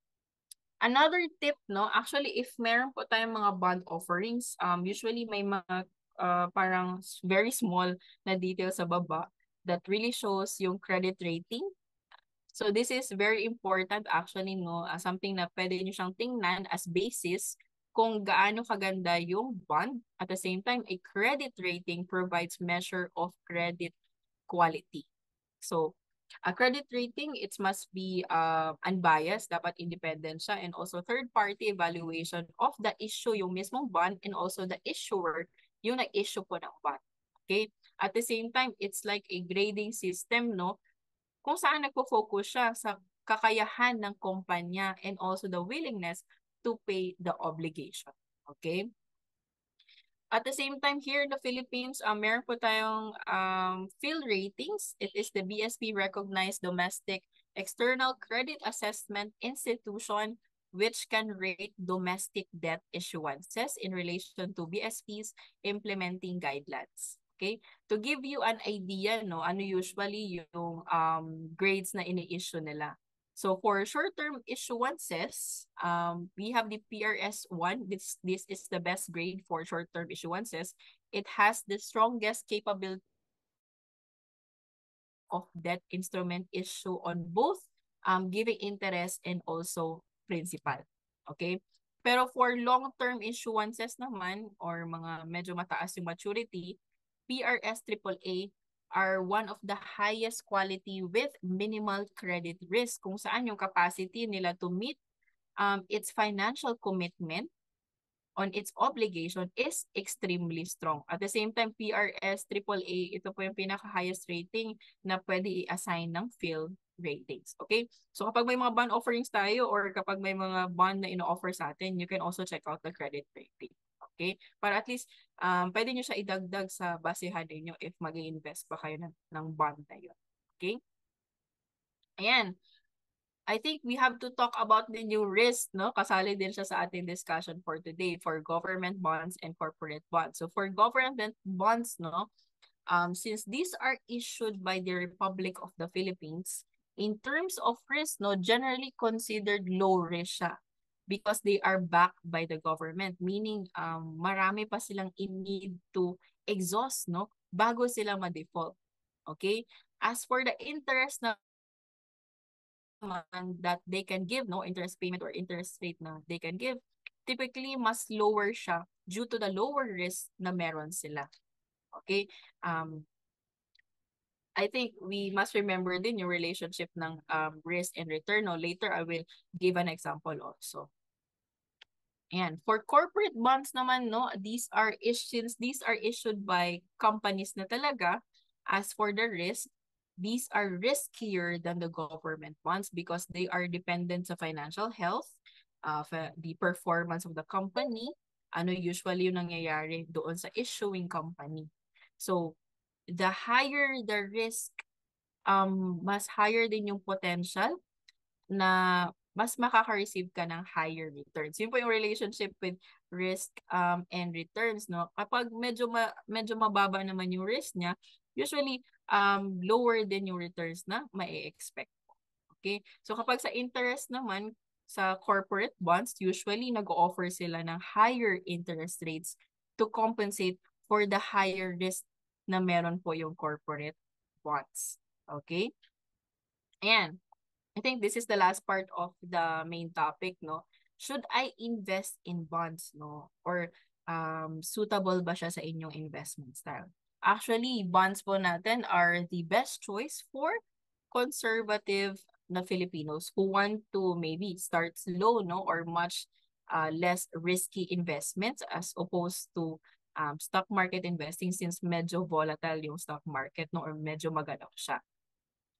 Another tip, no? Actually, if meron po tayong mga bond offerings, usually may mga parang very small na detail sa baba that really shows yung credit rating. So this is very important actually, no? Something na pwede nyo siyang tingnan as basis kung gaano kaganda yung bond. At the same time, a credit rating provides measure of credit quality. So, a credit rating, it must be unbiased, dapat independent siya, and also third-party evaluation of the issue, yung mismong bond, and also the issuer, yung nag-issue po ng bond. Okay? At the same time, it's like a grading system, no? Kung saan nagpo-focus siya sa kakayahan ng kumpanya and also the willingness to pay the obligation. Okay? At the same time, here in the Philippines, meron po tayong field ratings. It is the BSP recognized domestic external credit assessment institution which can rate domestic debt issuances in relation to BSP's implementing guidelines. Okay? To give you an idea, no, ano usually yung grades na ini-issue nila. So for short-term issuances, we have the PRS1. This is the best grade for short-term issuances. It has the strongest capability of debt instrument issue on both giving interest and also principal. Okay? Pero for long-term issuances naman or mga medyo mataas yung maturity, PRS AAA are one of the highest quality with minimal credit risk kung saan yung capacity nila to meet its financial commitment on its obligation is extremely strong. At the same time, PRS AAA, ito po yung pinaka-highest rating na pwede i-assign ng field ratings. Okay? So kapag may mga bond offerings tayo or kapag may mga bond na ino-offer sa atin, you can also check out the credit rating. Okay? Para at least, pwede nyo siya idagdag sa basehan ninyo if mag-i-invest pa kayo ng bond na yun. Okay? Ayan. I think we have to talk about the new risk, no? Kasali din siya sa ating discussion for today for government bonds and corporate bonds. So for government bonds, no, since these are issued by the Republic of the Philippines, in terms of risk, no, generally considered low risk siya because they are backed by the government, meaning marami pa silang in need to exhaust, no, bago sila ma-default. Okay? As for the interest na that they can give, no, interest payment or interest rate na they can give, typically mas lower siya due to the lower risk na meron sila. Okay? I think we must remember din yung relationship ng risk and return. No? Later, I will give an example also. And for corporate bonds naman, no, these are issued by companies na talaga. As for the risk, these are riskier than the government bonds because they are dependent sa financial health, the performance of the company, ano usually yung nangyayari doon sa issuing company. So, the higher the risk, mas higher din yung potential na mas makaka-receive ka ng higher returns. Yun po yung relationship with risk and returns, no? Kapag medyo mababa naman yung risk niya, usually lower din yung returns na mai-expect. Okay? So kapag sa interest naman, sa corporate bonds, usually nag-offer sila ng higher interest rates to compensate for the higher risk na meron po yung corporate bonds. Okay? Ayan. I think this is the last part of the main topic, no? Should I invest in bonds, no? Or suitable ba siya sa inyong investment style? Actually, bonds po natin are the best choice for conservative na Filipinos who want to maybe start slow, no? Or much less risky investments as opposed to stock market investing since medyo volatile yung stock market, no? Or medyo magalaw siya.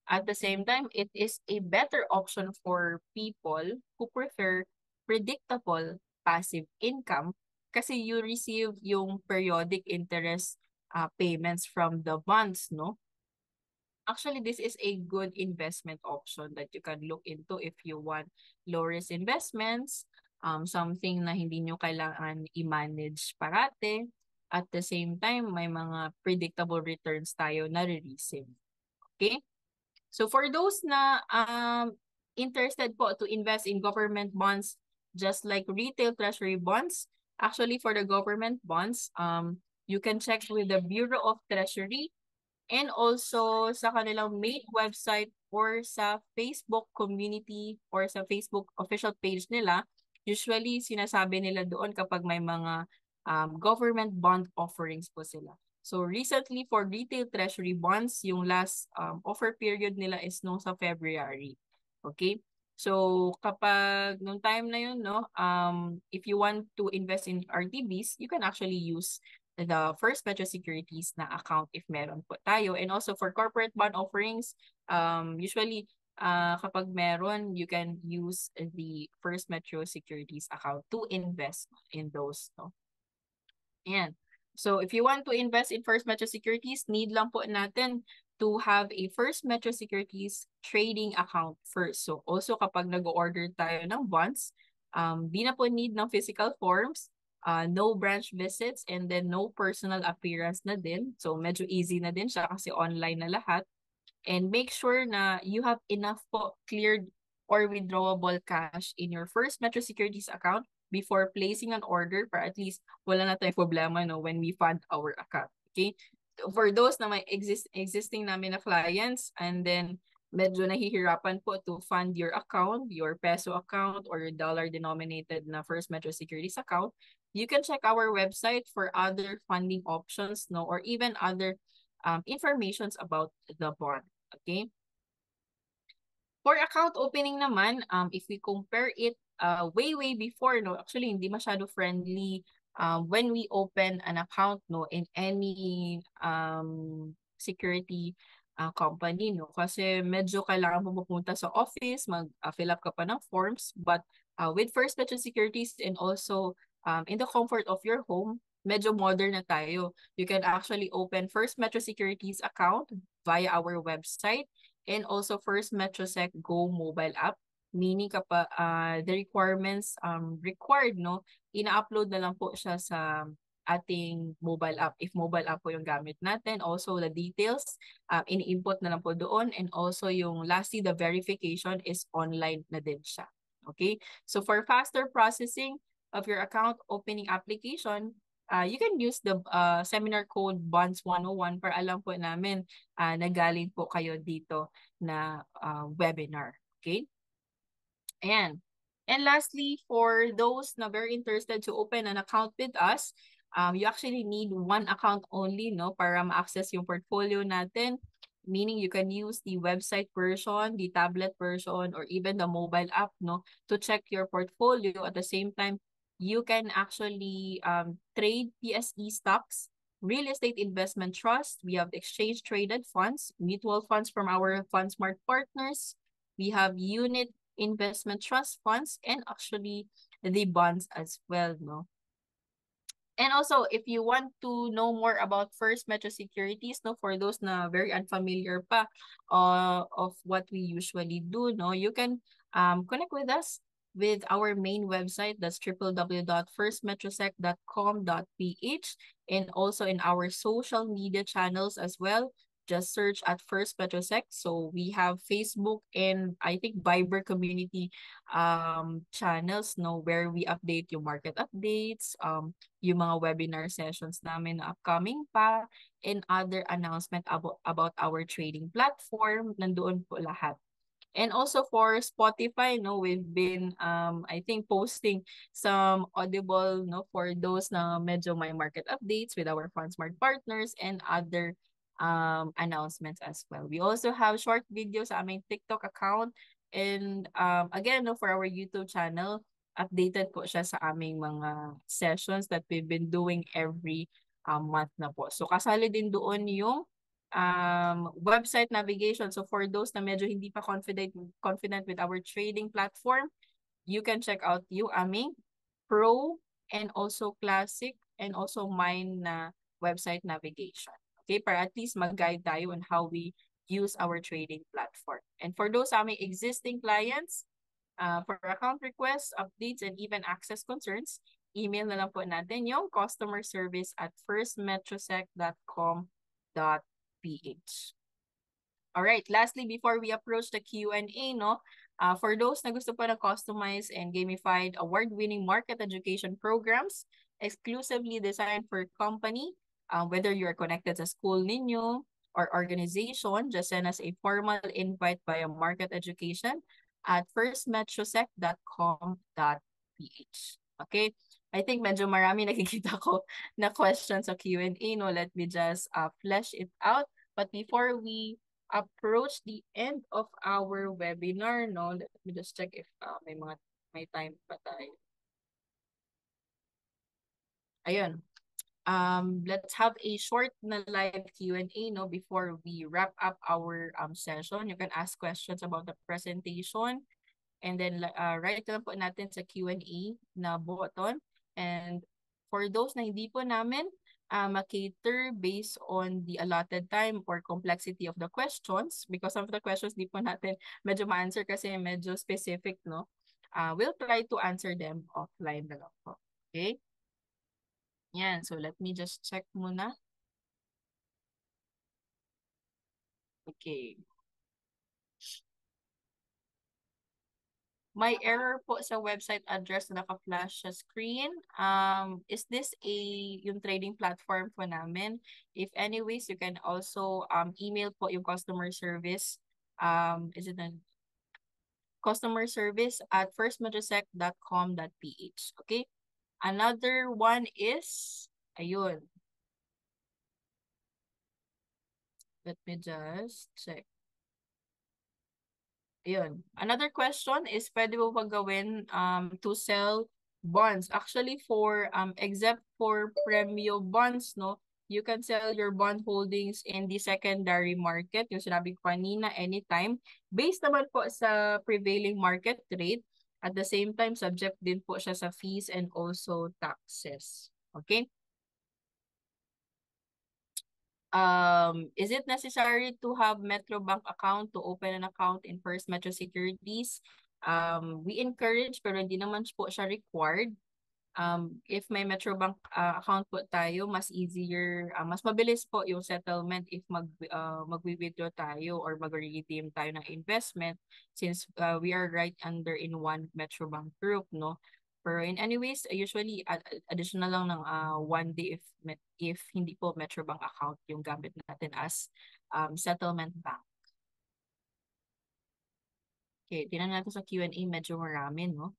At the same time, it is a better option for people who prefer predictable passive income kasi you receive yung periodic interest payments from the bonds, no? Actually, this is a good investment option that you can look into if you want low-risk investments, something na hindi nyo kailangan i-manage parate. At the same time, may mga predictable returns tayo na re-receive. Okay? So for those na interested po to invest in government bonds just like retail treasury bonds, actually for the government bonds, You can check with the Bureau of Treasury and also sa kanilang main website or sa Facebook community or sa Facebook official page nila. Usually, sinasabi nila doon kapag may mga government bond offerings po sila. So recently for retail treasury bonds, yung last offer period nila is nung sa February. Okay? So kapag nung time na yun, no, if you want to invest in RTBs, you can actually use the First Metro Securities na account if meron po tayo. And also for corporate bond offerings, usually kapag meron, you can use the First Metro Securities account to invest in those. No? Ayan. So if you want to invest in First Metro Securities, need lang po natin to have a First Metro Securities trading account first. So also kapag nag-order tayo ng bonds, di na po need ng physical forms, no branch visits, and then no personal appearance na din. So medyo easy na din siya kasi online na lahat. And make sure na you have enough po cleared or withdrawable cash in your First Metro Securities account before placing an order para at least wala na tayong problema no, when we fund our account. Okay? For those na may existing namin na clients and then medyo nahihirapan po to fund your account, your peso account or your dollar denominated na First Metro Securities account, you can check our website for other funding options, no, or even other informations about the bond. Okay? For account opening naman, if we compare it way before, no, actually hindi masyado friendly when we open an account, no, in any security company, no, kasi medyo kailangan mo pupunta sa office, mag-fill up ka pa ng forms, but with First Metro Securities and also in the comfort of your home, medyo modern na tayo. You can actually open First Metro Securities account via our website and also First MetroSec Go mobile app, meaning kapag the requirements required, no, ina-upload na lang po siya sa ating mobile app. If mobile app po yung gamit natin, also the details, ini-input na lang po doon, and also yung lastly, the verification is online na din siya. Okay? So for faster processing of your account opening application, you can use the seminar code BONDS101 para alam po namin na galing po kayo dito na webinar. Okay? Ayan. And lastly, for those na very interested to open an account with us, you actually need one account only, no, para ma-access yung portfolio natin. Meaning you can use the website version, the tablet version, or even the mobile app, no, to check your portfolio. At the same time, you can actually trade PSE stocks, real estate investment trust. We have exchange traded funds, mutual funds from our FundSmart partners. We have unit investment trust funds and actually the bonds as well, no? And also, if you want to know more about First Metro Securities, no, for those na very unfamiliar pa of what we usually do, no, you can connect with us with our main website, that's www.firstmetrosec.com.ph, and also in our social media channels as well. Just search at First Metrosec. So we have Facebook and I think Viber community channels, no, where we update yung market updates, yung mga webinar sessions namin na upcoming pa, and other announcement about our trading platform. Nandoon po lahat. And also for Spotify, no, we've been, I think, posting some Audible, no, for those na medyo may market updates with our FundSmart partners and other announcements as well. We also have short videos sa aming TikTok account. And again, no, for our YouTube channel, updated po siya sa aming mga sessions that we've been doing every month na po. So kasali din doon yung website navigation. So for those na medyo hindi pa confident with our trading platform, you can check out yung aming Pro and also Classic and also mine na website navigation. Okay, para at least mag-guide tayo on how we use our trading platform. And for those aming existing clients, for account requests, updates, and even access concerns, email na lang po natin yung customer service at firstmetrosec.com.ph. All right, lastly, before we approach the Q&A, no, for those na gusto po ng customized and gamified award-winning market education programs exclusively designed for company, whether you are connected sa school ninyo or organization, just send us a formal invite via Market Education at firstmetrosec.com.ph. Okay? I think medyo marami nakikita ko na questions sa Q&A, no? Let me just flesh it out. But before we approach the end of our webinar, no? Let me just check if may time pa tayo. Ayun. Let's have a short na live Q&A, no, before we wrap up our session. You can ask questions about the presentation, and then write lang po natin sa Q&A na button. And for those na hindi po namin makater based on the allotted time or complexity of the questions, because some of the questions di po natin medyo ma-answer kasi medyo specific, no? We'll try to answer them offline na lang po. Okay? Yan, so let me just check muna. Okay. May error po sa website address na naka-flash sa screen. Is this yung trading platform po namin? If anyways, you can also email po yung customer service. Is it a customer service at firstmetrosec.com.ph. Okay? Another one is, ayun. Let me just check. Ayun. Another question is, pwede mo ba gawin to sell bonds? Actually, except for Premio bonds, no, you can sell your bond holdings in the secondary market, yung sinabi ko kanina, anytime. Based naman po sa prevailing market rate. At the same time, subject din po siya sa fees and also taxes. Okay? Is it necessary to have Metro Bank account to open an account in First Metro Securities? We encourage pero hindi naman po siya required. If may Metro Bank account po tayo, mas easier, mas mabilis po yung settlement if mag-withdraw tayo or mag-redeem tayo ng investment since we are right under in one Metro Bank group, no? Pero in anyways, usually additional lang ng 1 day if hindi po Metro Bank account yung gamit natin as settlement bank. Okay, tingnan natin sa Q&A, medyo marami, no?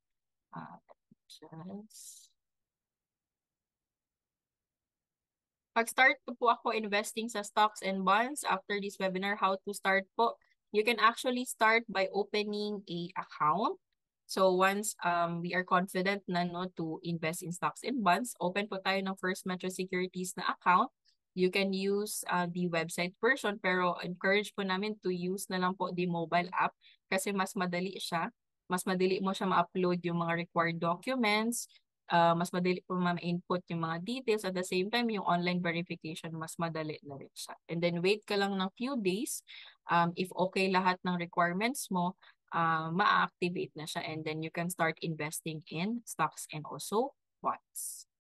Just... Pag-start po ako investing sa stocks and bonds after this webinar, how to start po? You can actually start by opening a account. So once we are confident na no to invest in stocks and bonds, open po tayo ng First Metro Securities na account. You can use the website version pero encourage po namin to use na lang po the mobile app kasi mas madali siya. Mas madali mo siya ma-upload yung mga required documents. Mas madali po ma-input yung mga details. At the same time, yung online verification, mas madali na rin siya. And then wait ka lang ng few days. If okay lahat ng requirements mo, ma-activate na siya. And then you can start investing in stocks and also bonds.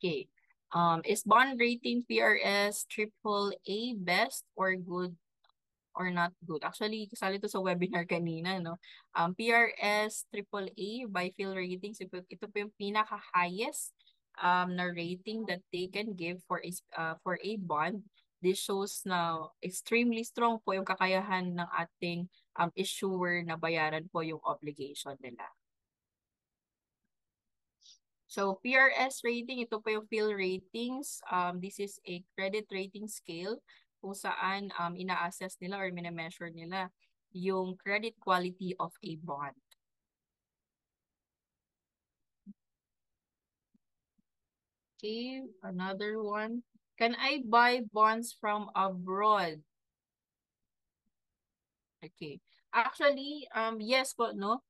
Okay. Is bond rating PRS triple A best or good or not good? Actually, kasali to sa webinar kanina, no? PRS triple A by Phil Ratings, ito po yung pinaka-highest na rating that they can give for a bond. This shows na extremely strong po yung kakayahan ng ating issuer na bayaran po yung obligation nila. So PRS rating, ito po yung Phil Ratings. This is a credit rating scale kung saan ina-assess nila or mina-measure nila yung credit quality of a bond. Okay, another one. Can I buy bonds from abroad? Okay. Actually, yes po, no?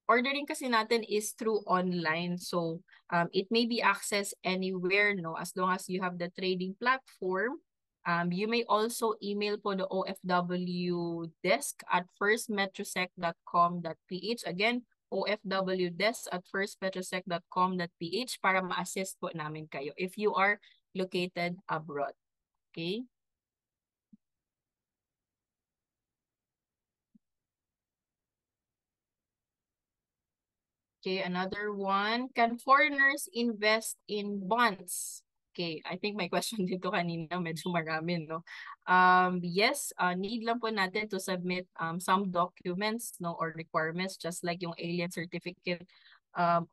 Ordering kasi natin is through online. So, it may be accessed anywhere, no? As long as you have the trading platform. You may also email po the OFW desk at firstmetrosec.com.ph. Again, OFW desk at firstmetrosec.com.ph para ma-assist po namin kayo if you are located abroad. Okay? Okay, another one. Can foreigners invest in bonds? Okay, I think my question dito kanina medyo marami, no? Yes, need lang po natin to submit some documents, no, or requirements just like yung alien certificate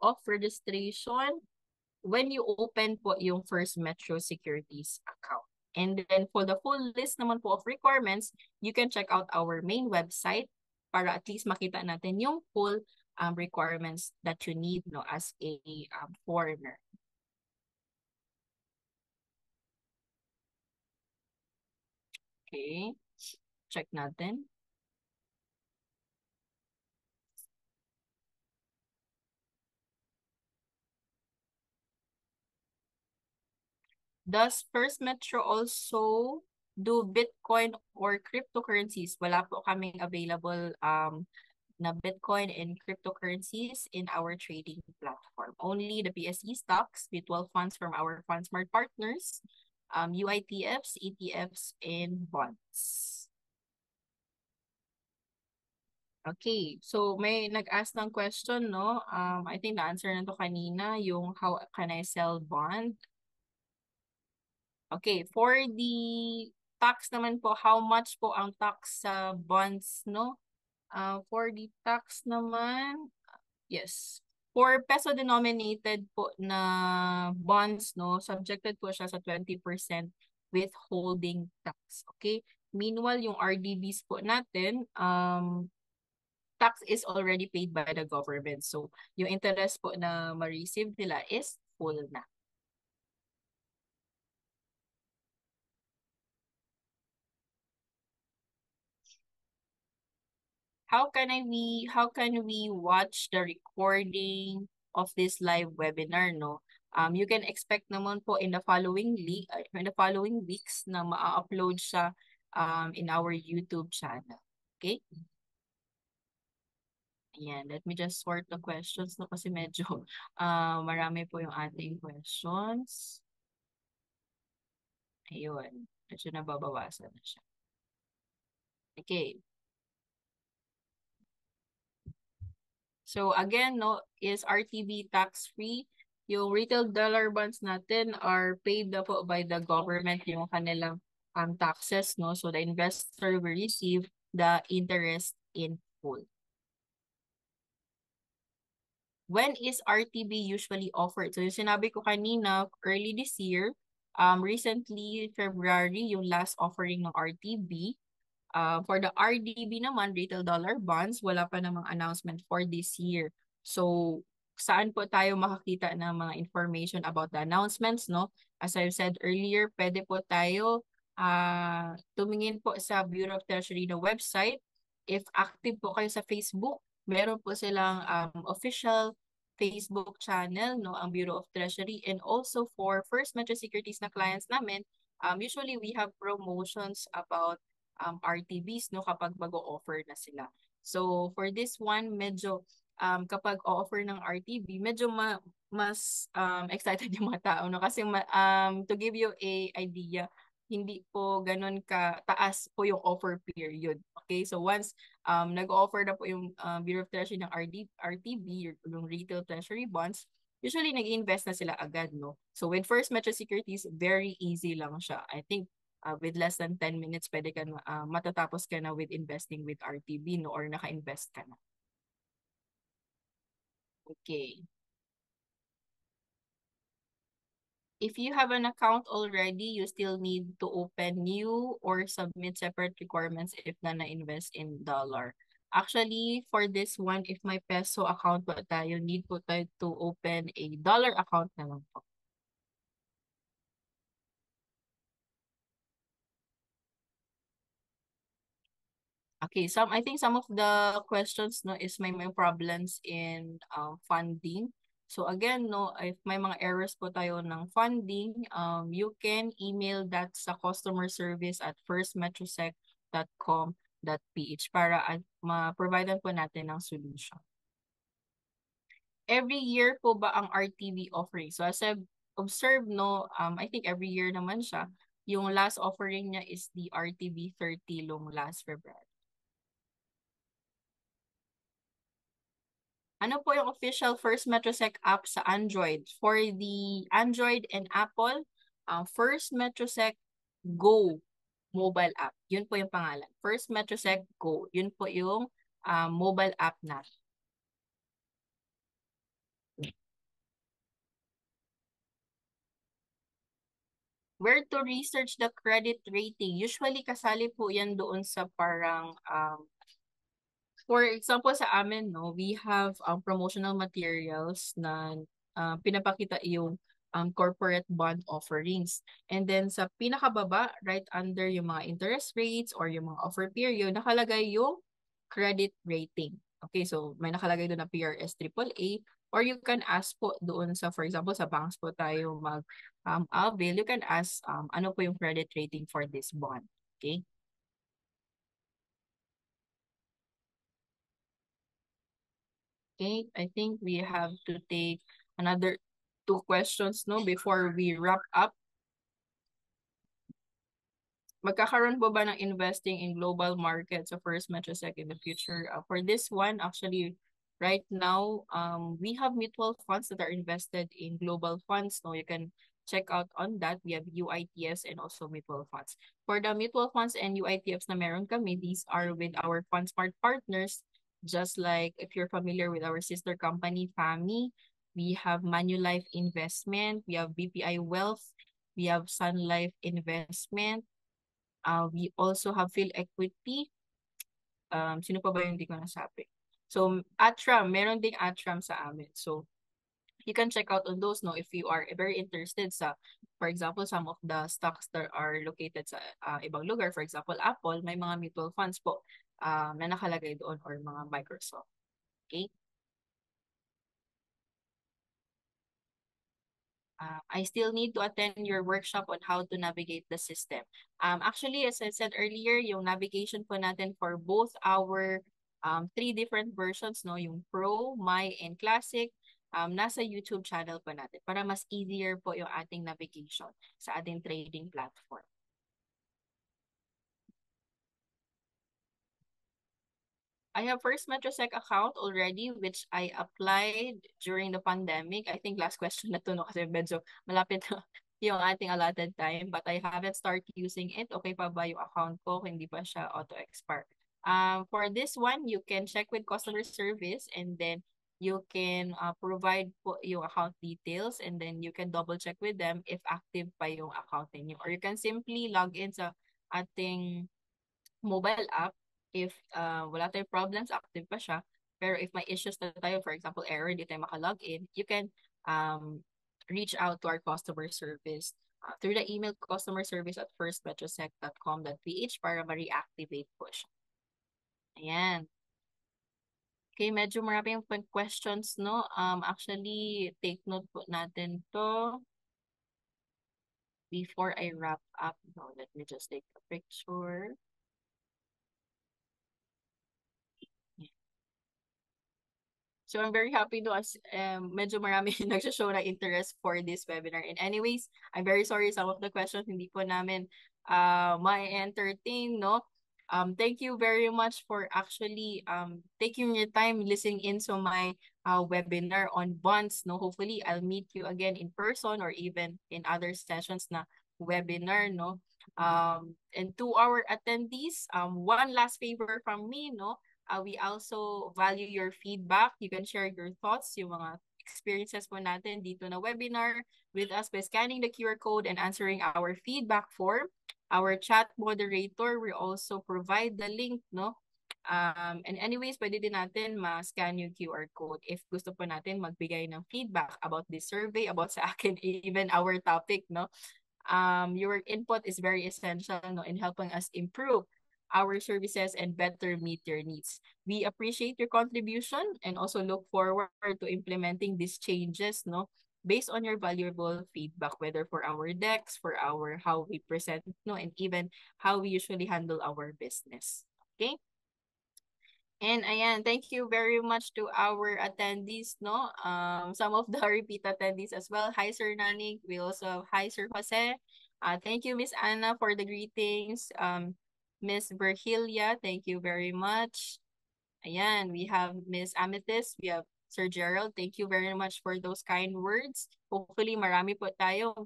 of registration when you open po yung First Metro Securities account. And then for the full list naman po of requirements, you can check out our main website para at least makita natin yung full requirements that you need, no, as a foreigner. Okay, check natin. Does First Metro also do Bitcoin or cryptocurrencies? Wala po kaming available na Bitcoin and cryptocurrencies in our trading platform. Only the PSE stocks, mutual funds from our FundSmart partners, UITFs, ETFs, and bonds. Okay, so may nag-ask ng question, no? I think na-answer na to kanina, yung how can I sell bond? Okay, for the tax naman po, how much po ang tax sa bonds, no? For the tax naman, yes. For peso denominated po na bonds, no, subjected po siya sa 20% withholding tax. Okay? Meanwhile, yung RDBs po natin, tax is already paid by the government. So, yung interest po na ma-receive nila is full na. How can we watch the recording of this live webinar, no? You can expect naman po in the following weeks na ma-upload siya in our YouTube channel. Okay? Ayan, let me just sort the questions, no, kasi medyo marami po yung ating questions. Ayun, medyo nababawasan na siya. Okay. So again, no, is RTB tax-free? Yung retail dollar bonds natin are paid na po by the government yung kanilang taxes, no? So the investor will receive the interest in full. When is RTB usually offered? So yung sinabi ko kanina, early this year, recently February, yung last offering ng RTB. For the RDB naman, retail dollar bonds, wala pa namang announcement for this year. So, saan po tayo makakita ng mga information about the announcements, no? As I've said earlier, pwede po tayo tumingin po sa Bureau of Treasury na website. If active po kayo sa Facebook, meron po silang official Facebook channel, no, ang Bureau of Treasury. And also for First Metro Securities na clients namin, usually we have promotions about RTBs, no, kapag mag-o-offer na sila. So for this one, medyo kapag o-offer ng RTB, medyo mas excited yung mga tao, no, kasi to give you a idea, hindi po ganun ka taas po yung offer period. Okay? So once nag-offer na po yung Bureau of Treasury ng RTB, yung retail treasury bonds, usually nag-invest na sila agad, no? So with First Metro Securities, very easy lang siya. I think with less than 10 minutes, pwede ka na, matatapos ka na with investing with RTB, no? Or naka-invest ka na. Okay. If you have an account already, you still need to open new or submit separate requirements if na-invest in dollar. Actually, for this one, if may peso account po tayo, need po tayo to open a dollar account na lang po. Okay, I think some of the questions, no, is may problems in funding. So again, no, if may mga errors po tayo ng funding, you can email that sa customer service at firstmetrosec.com.ph para ma-providean po natin ng solution. Every year po ba ang RTB offering? So as I've observed, no, I think every year naman siya. Yung last offering niya is the RTB 30 long last February. Ano po yung official First Metrosec app sa Android? For the Android and Apple, First Metrosec Go mobile app. Yun po yung pangalan. First Metrosec Go. Yun po yung mobile app na. Where to research the credit rating? Usually kasali po yan doon sa parang for example, sa amin, no, we have promotional materials na pinapakita yung corporate bond offerings. And then sa pinakababa, right under yung mga interest rates or yung mga offer period, nakalagay yung credit rating. Okay, so may nakalagay doon na PRS AAA, or you can ask po doon sa, for example, sa banks po tayo avail, you can ask ano po yung credit rating for this bond. Okay? Okay, I think we have to take another two questions no before we wrap up. Magkakaroon po ba ng investing in global markets sa First Metrosec in the future? For this one, actually, right now, we have mutual funds that are invested in global funds. No, you can check out on that. We have UITFs and also mutual funds. For the mutual funds and UITFs na meron kami, these are with our FundSmart partners. Just like if you're familiar with our sister company, FAMI, we have Manulife Investment, we have BPI Wealth, we have Sun Life Investment. We also have Phil Equity. Sino pa ba yung hindi ko nasabi? So, Atram, meron ding Atram sa amin. So, you can check out on those, no, if you are very interested sa, for example, some of the stocks that are located sa ibang lugar. For example, Apple, may mga mutual funds po na nakalagay doon or mga Microsoft. Okay? I still need to attend your workshop on how to navigate the system. Actually, as I said earlier, yung navigation po natin for both our three different versions, no, yung Pro, My, and Classic, nasa YouTube channel po natin para mas easier po yung ating navigation sa ating trading platform. I have First Metrosec account already, which I applied during the pandemic. I think last question na to, no, kasi medyo malapit na yung ating allotted time, but I haven't started using it. Okay pa ba yung account ko kung hindi pa siya auto-expire? For this one, you can check with customer service and then you can provide po yung account details and then you can double check with them if active pa yung account ninyo. Or you can simply log in sa ating mobile app if wala tayong problems, active pa siya. Pero if may issues na tayo, for example, error, hindi tayo makalogin, you can reach out to our customer service through the email customer service at firstmetrosec.com.ph para ma-reactivate po siya. Ayan. Okay, medyo marami yung questions, no? Actually, take note po natin to before I wrap up. No, let me just take a picture. So I'm very happy to as medyo marami nagsha-show na interest for this webinar. And anyways, I'm very sorry some of the questions hindi po namin ma-entertain, no? Thank you very much for actually taking your time listening in to my webinar on bonds, no? Hopefully, I'll meet you again in person or even in other sessions na webinar, no? And to our attendees, one last favor from me, no? We also value your feedback. You can share your thoughts, yung mga experiences po natin dito na webinar with us by scanning the QR code and answering our feedback form. Our chat moderator will also provide the link, no? And anyways, pwede din natin ma-scan yung QR code if gusto po natin magbigay ng feedback about this survey, about sa akin, even our topic, no? Your input is very essential, no, in helping us improve our services and better meet your needs. We appreciate your contribution and also look forward to implementing these changes, no, based on your valuable feedback, whether for our decks, for our how we present, no, and even how we usually handle our business. Okay? And ayan, thank you very much to our attendees, no? Some of the repeat attendees as well. Hi, Sir Nanik. We also have hi, Sir Jose. Thank you, Miss Anna, for the greetings. Miss Virgilia, thank you very much. Ayan, we have Miss Amethyst. We have Sir Gerald, thank you very much for those kind words. Hopefully, marami po tayong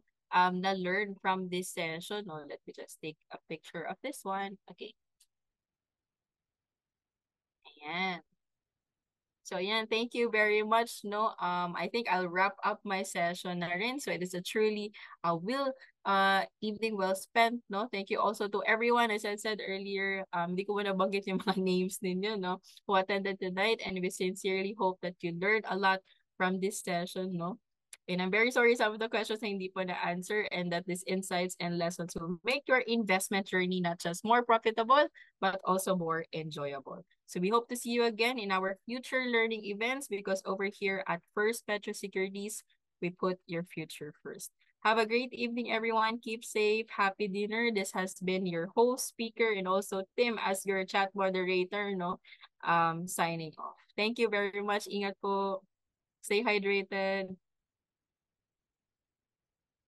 na-learn from this session. No? Let me just take a picture of this one. Okay. Ayan. So yeah, thank you very much. No, I think I'll wrap up my session na rin. So it is a truly evening well spent. No, thank you also to everyone. As I said earlier, di ko na nabanggit yung mga names ninyo, no, who attended tonight, and we sincerely hope that you learned a lot from this session. No. And I'm very sorry some of the questions na hindi po na-answer, and that these insights and lessons will make your investment journey not just more profitable, but also more enjoyable. So we hope to see you again in our future learning events, because over here at First Metro Securities, we put your future first. Have a great evening, everyone. Keep safe. Happy dinner. This has been your host, speaker, and also Tim as your chat moderator, no? Signing off. Thank you very much. Ingat po. Stay hydrated.